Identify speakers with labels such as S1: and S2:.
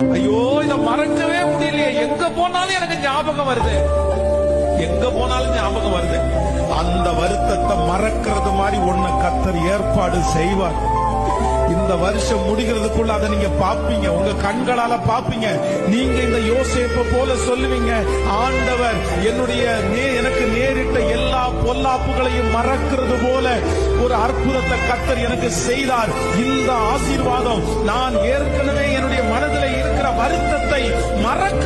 S1: ஐயோ, இத மறக்கவே முடியலையே. எங்க போனாலும் எனக்கு ஞாபகம் வருது, எங்க போனாலும் ஞாபகம் வருது. அந்த வருத்தத்தை மறக்கிறது மாதிரி ஒன்ன கர்த்தர் ஏற்பாடு செய்வார். இந்த வருஷம் முடிகிறதுக்குள்ள அதை நீங்க பாப்பீங்க, உங்க கண்களால பாப்பீங்க. நீங்க இந்த யோசேப்பை போல சொல்லுவீங்க, ஆண்டவர் என்னுடைய எனக்கு நேரிட்ட எல்லா பொல்லாப்புகளையும் மறக்கிறது போல ஒரு அற்புதத்தை கர்த்தர் எனக்கு செய்தார். இந்த ஆசீர்வாதம் நான் ஏற்கனவே என்னுடைய மனதில் இருக்கிற வருத்தத்தை மறக்க